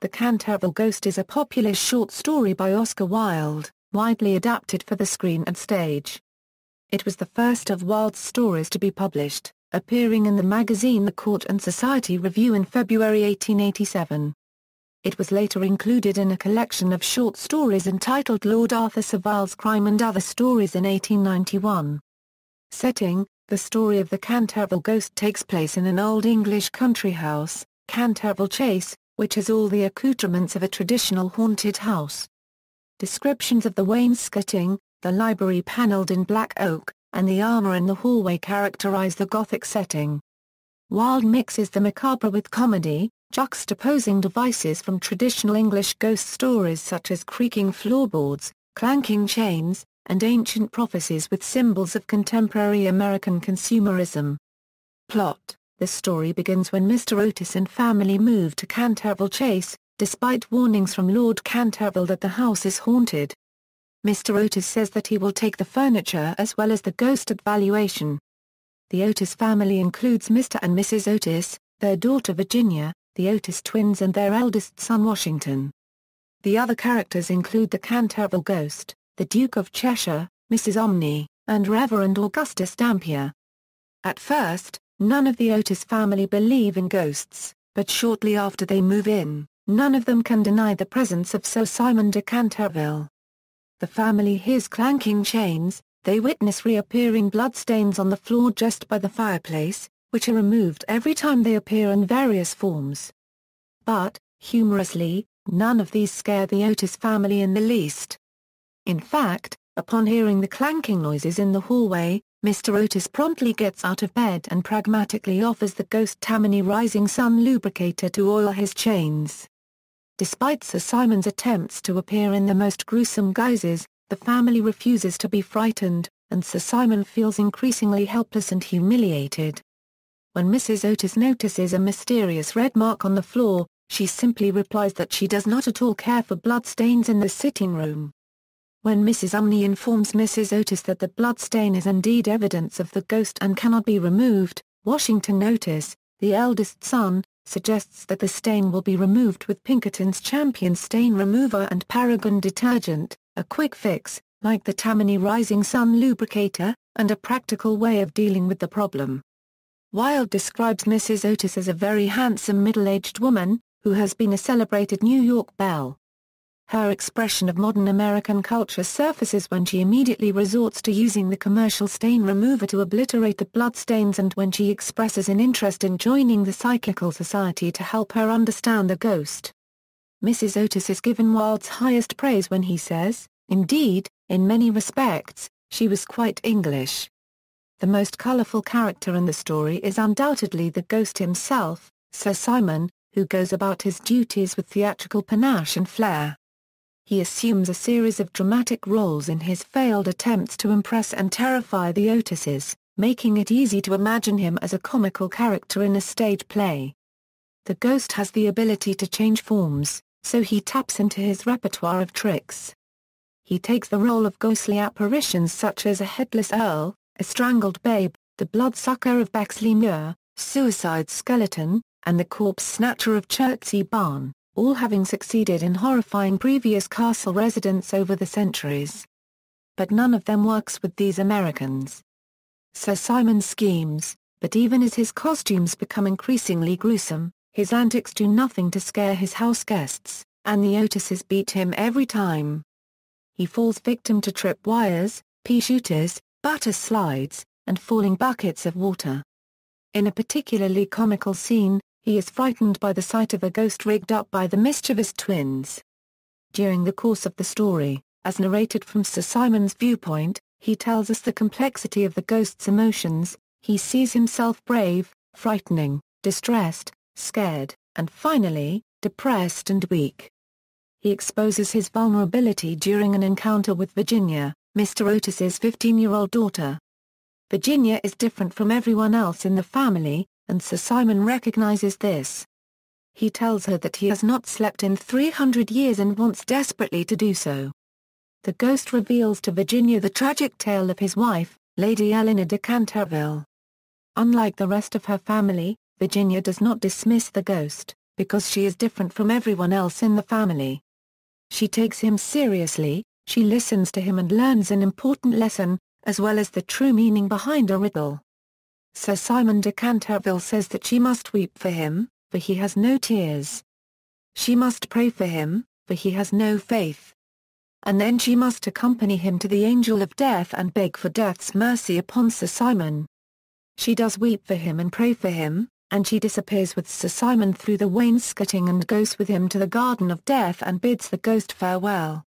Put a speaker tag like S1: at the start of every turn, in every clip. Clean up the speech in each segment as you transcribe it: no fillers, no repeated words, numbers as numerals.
S1: The Canterville Ghost is a popular short story by Oscar Wilde, widely adapted for the screen and stage. It was the first of Wilde's stories to be published, appearing in the magazine The Court and Society Review in February 1887. It was later included in a collection of short stories entitled Lord Arthur Savile's Crime and Other Stories in 1891. Setting: the story of the Canterville Ghost takes place in an old English country house, Canterville Chase, which has all the accoutrements of a traditional haunted house. Descriptions of the wainscoting, the library panelled in black oak, and the armour in the hallway characterise the Gothic setting. Wilde mixes the macabre with comedy, juxtaposing devices from traditional English ghost stories such as creaking floorboards, clanking chains, and ancient prophecies with symbols of contemporary American consumerism. Plot: the story begins when Mr. Otis and family move to Canterville Chase, despite warnings from Lord Canterville that the house is haunted. Mr. Otis says that he will take the furniture as well as the ghost at valuation. The Otis family includes Mr. and Mrs. Otis, their daughter Virginia, the Otis twins and their eldest son Washington. The other characters include the Canterville Ghost, the Duke of Cheshire, Mrs. Omni, and Reverend Augustus Dampier. At first, none of the Otis family believe in ghosts, but shortly after they move in, none of them can deny the presence of Sir Simon de Canterville. The family hears clanking chains, they witness reappearing bloodstains on the floor just by the fireplace, which are removed every time they appear in various forms. But, humorously, none of these scare the Otis family in the least. In fact, upon hearing the clanking noises in the hallway, Mr. Otis promptly gets out of bed and pragmatically offers the ghost Tammany Rising Sun lubricator to oil his chains. Despite Sir Simon's attempts to appear in the most gruesome guises, the family refuses to be frightened, and Sir Simon feels increasingly helpless and humiliated. When Mrs. Otis notices a mysterious red mark on the floor, she simply replies that she does not at all care for bloodstains in the sitting room. When Mrs. Umney informs Mrs. Otis that the bloodstain is indeed evidence of the ghost and cannot be removed, Washington Otis, the eldest son, suggests that the stain will be removed with Pinkerton's Champion Stain Remover and Paragon detergent, a quick fix, like the Tammany Rising Sun lubricator, and a practical way of dealing with the problem. Wilde describes Mrs. Otis as a very handsome middle-aged woman, who has been a celebrated New York belle. Her expression of modern American culture surfaces when she immediately resorts to using the commercial stain remover to obliterate the bloodstains and when she expresses an interest in joining the Psychical Society to help her understand the ghost. Mrs. Otis is given Wilde's highest praise when he says, "Indeed, in many respects, she was quite English." The most colourful character in the story is undoubtedly the ghost himself, Sir Simon, who goes about his duties with theatrical panache and flair. He assumes a series of dramatic roles in his failed attempts to impress and terrify the Otises, making it easy to imagine him as a comical character in a stage play. The ghost has the ability to change forms, so he taps into his repertoire of tricks. He takes the role of ghostly apparitions such as a headless earl, a strangled babe, the bloodsucker of Bexley Muir, Suicide Skeleton, and the corpse snatcher of Chertsey Barn, all having succeeded in horrifying previous castle residents over the centuries. But none of them works with these Americans. Sir Simon schemes, but even as his costumes become increasingly gruesome, his antics do nothing to scare his house guests, and the Otises beat him every time. He falls victim to tripwires, pea shooters, butter slides, and falling buckets of water. In a particularly comical scene, he is frightened by the sight of a ghost rigged up by the mischievous twins. During the course of the story, as narrated from Sir Simon's viewpoint, he tells us the complexity of the ghost's emotions. He sees himself brave, frightening, distressed, scared, and finally, depressed and weak. He exposes his vulnerability during an encounter with Virginia, Mr. Otis's 15-year-old daughter. Virginia is different from everyone else in the family, and Sir Simon recognizes this. He tells her that he has not slept in 300 years and wants desperately to do so. The ghost reveals to Virginia the tragic tale of his wife, Lady Eleanor de Canterville. Unlike the rest of her family, Virginia does not dismiss the ghost. because she is different from everyone else in the family. She takes him seriously, she listens to him and learns an important lesson, as well as the true meaning behind a riddle. Sir Simon de Canterville says that she must weep for him, for he has no tears. She must pray for him, for he has no faith. And then she must accompany him to the angel of death and beg for death's mercy upon Sir Simon. She does weep for him and pray for him, and she disappears with Sir Simon through the wainscoting and goes with him to the garden of death and bids the ghost farewell.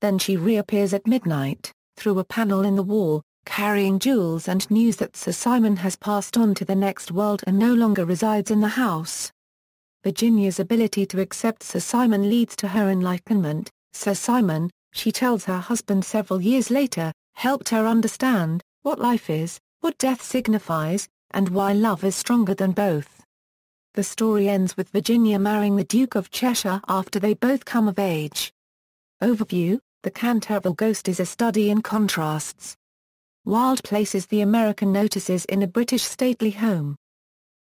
S1: Then she reappears at midnight, through a panel in the wall, carrying jewels and news that Sir Simon has passed on to the next world and no longer resides in the house. Virginia's ability to accept Sir Simon leads to her enlightenment. Sir Simon, she tells her husband several years later, helped her understand what life is, what death signifies, and why love is stronger than both. The story ends with Virginia marrying the Duke of Cheshire after they both come of age. Overview: The Canterville Ghost is a study in contrasts. Wilde places the American notices in a British stately home.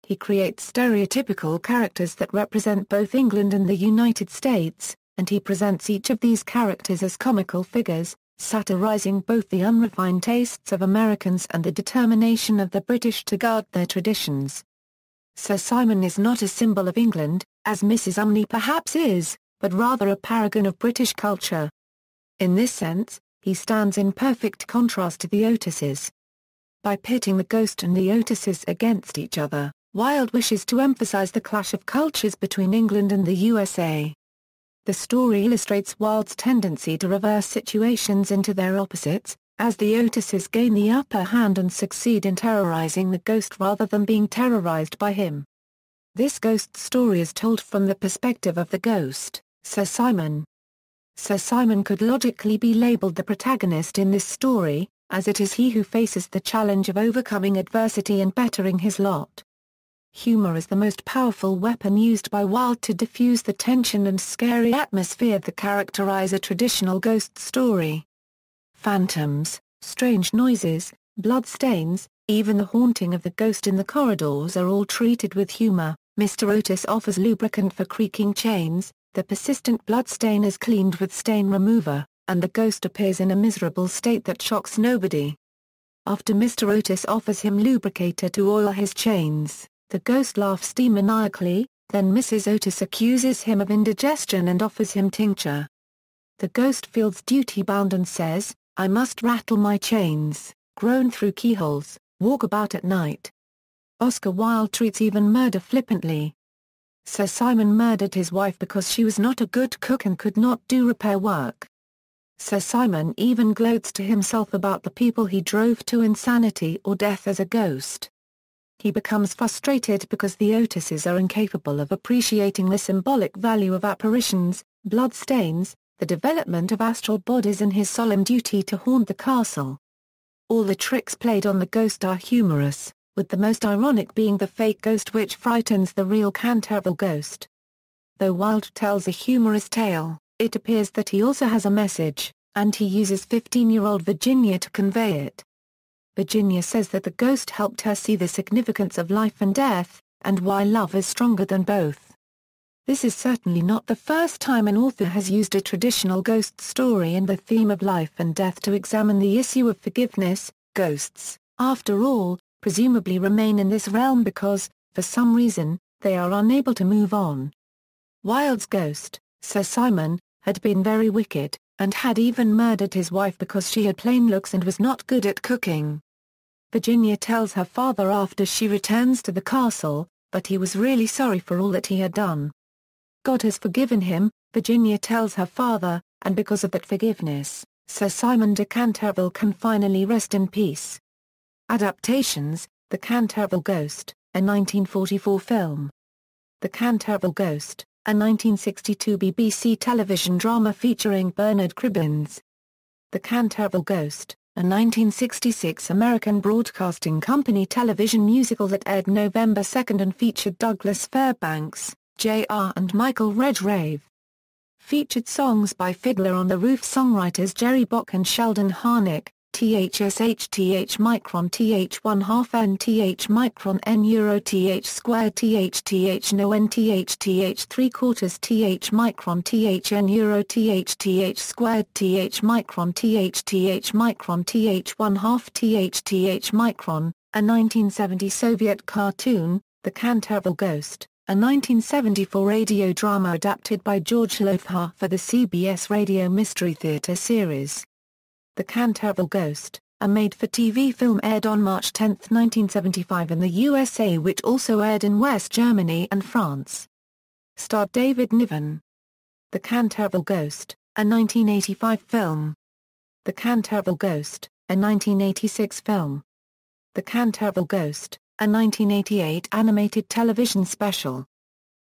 S1: He creates stereotypical characters that represent both England and the United States, and he presents each of these characters as comical figures, satirizing both the unrefined tastes of Americans and the determination of the British to guard their traditions. Sir Simon is not a symbol of England, as Mrs. Umney perhaps is, but rather a paragon of British culture. In this sense, he stands in perfect contrast to the Otises. By pitting the ghost and the Otises against each other, Wilde wishes to emphasize the clash of cultures between England and the USA. The story illustrates Wilde's tendency to reverse situations into their opposites, as the Otises gain the upper hand and succeed in terrorizing the ghost rather than being terrorized by him. This ghost story is told from the perspective of the ghost, Sir Simon. Sir Simon could logically be labeled the protagonist in this story, as it is he who faces the challenge of overcoming adversity and bettering his lot. Humor is the most powerful weapon used by Wilde to diffuse the tension and scary atmosphere that characterize a traditional ghost story. Phantoms, strange noises, bloodstains, even the haunting of the ghost in the corridors are all treated with humor. Mr. Otis offers lubricant for creaking chains, the persistent bloodstain is cleaned with stain remover, and the ghost appears in a miserable state that shocks nobody. After Mr. Otis offers him lubricator to oil his chains, the ghost laughs demoniacally, then Mrs. Otis accuses him of indigestion and offers him tincture. The ghost feels duty-bound and says, "I must rattle my chains, groan through keyholes, walk about at night." Oscar Wilde treats even murder flippantly. Sir Simon murdered his wife because she was not a good cook and could not do repair work. Sir Simon even gloats to himself about the people he drove to insanity or death as a ghost. He becomes frustrated because the Otises are incapable of appreciating the symbolic value of apparitions, bloodstains, the development of astral bodies and his solemn duty to haunt the castle. All the tricks played on the ghost are humorous, with the most ironic being the fake ghost which frightens the real Canterville ghost. Though Wilde tells a humorous tale, it appears that he also has a message, and he uses 15-year-old Virginia to convey it. Virginia says that the ghost helped her see the significance of life and death, and why love is stronger than both. This is certainly not the first time an author has used a traditional ghost story and the theme of life and death to examine the issue of forgiveness. Ghosts, after all, presumably remain in this realm because, for some reason, they are unable to move on. Wilde's ghost, Sir Simon, had been very wicked, and had even murdered his wife because she had plain looks and was not good at cooking. Virginia tells her father after she returns to the castle, but he was really sorry for all that he had done. God has forgiven him, Virginia tells her father, and because of that forgiveness, Sir Simon de Canterville can finally rest in peace. Adaptations: The Canterville Ghost, a 1944 film. The Canterville Ghost, a 1962 BBC television drama featuring Bernard Cribbins. The Canterville Ghost, a 1966 American Broadcasting Company television musical that aired November 2 and featured Douglas Fairbanks, J.R. and Michael Redgrave. Featured songs by Fiddler on the Roof songwriters Jerry Bock and Sheldon Harnick, THSH micron th 1/2 n th micron n euro th square th no n th 3/4 th micron th n euro th squared th micron th micron th 1/2 th micron, a 1970 Soviet cartoon, The Canterville Ghost, a 1974 radio drama adapted by George Lothar for the CBS Radio Mystery Theatre series. The Canterville Ghost, a made-for-TV film, aired on March 10, 1975 in the USA, which also aired in West Germany and France. Starred David Niven. The Canterville Ghost, a 1985 film. The Canterville Ghost, a 1986 film. The Canterville Ghost, a 1988 animated television special.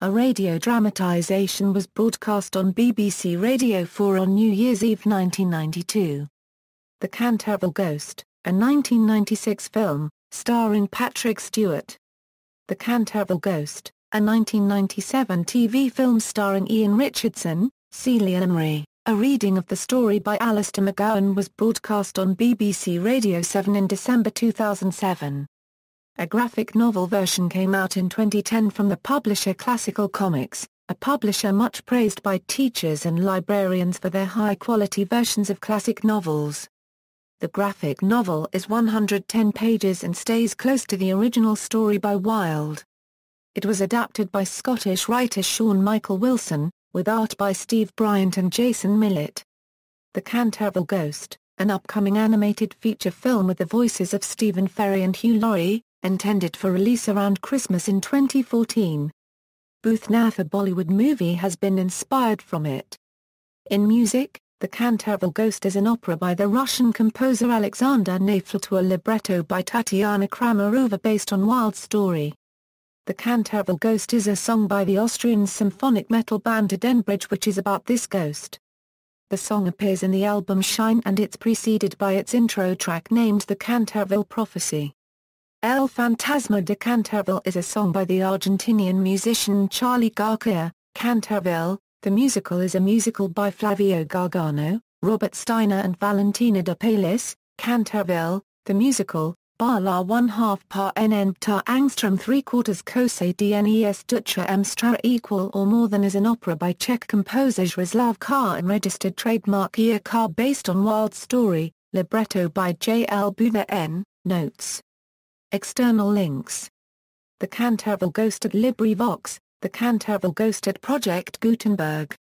S1: A radio dramatization was broadcast on BBC Radio 4 on New Year's Eve 1992. The Canterville Ghost, a 1996 film, starring Patrick Stewart. The Canterville Ghost, a 1997 TV film starring Ian Richardson, Celia Emery. A reading of the story by Alistair McGowan was broadcast on BBC Radio 7 in December 2007. A graphic novel version came out in 2010 from the publisher Classical Comics, a publisher much praised by teachers and librarians for their high-quality versions of classic novels. The graphic novel is 110 pages and stays close to the original story by Wilde. It was adapted by Scottish writer Sean Michael Wilson, with art by Steve Bryant and Jason Millett. The Canterville Ghost, an upcoming animated feature film with the voices of Stephen Ferry and Hugh Laurie, intended for release around Christmas in 2014. Boothnath, a Bollywood movie, has been inspired from it. In music, The Canterville Ghost is an opera by the Russian composer Alexander Nevsky to a libretto by Tatiana Kramarova based on Wilde's story. The Canterville Ghost is a song by the Austrian symphonic metal band Denbridge, which is about this ghost. The song appears in the album Shine and it's preceded by its intro track named The Canterville Prophecy. El Fantasma de Canterville is a song by the Argentinian musician Charlie Garcia. Canterville, the musical, is a musical by Flavio Gargano, Robert Steiner and Valentina de Palis. Canterville, the musical, Bala 1/2 par nn ptar angstrom 3/4 kose dnes dutra mstra equal or more than, is an opera by Czech composer Zrislav Kar and registered trademark Kar based on Wilde's story, libretto by J. L. Buther N. Notes. External links. The Canterville Ghost at LibriVox, The Canterville Ghost at Project Gutenberg.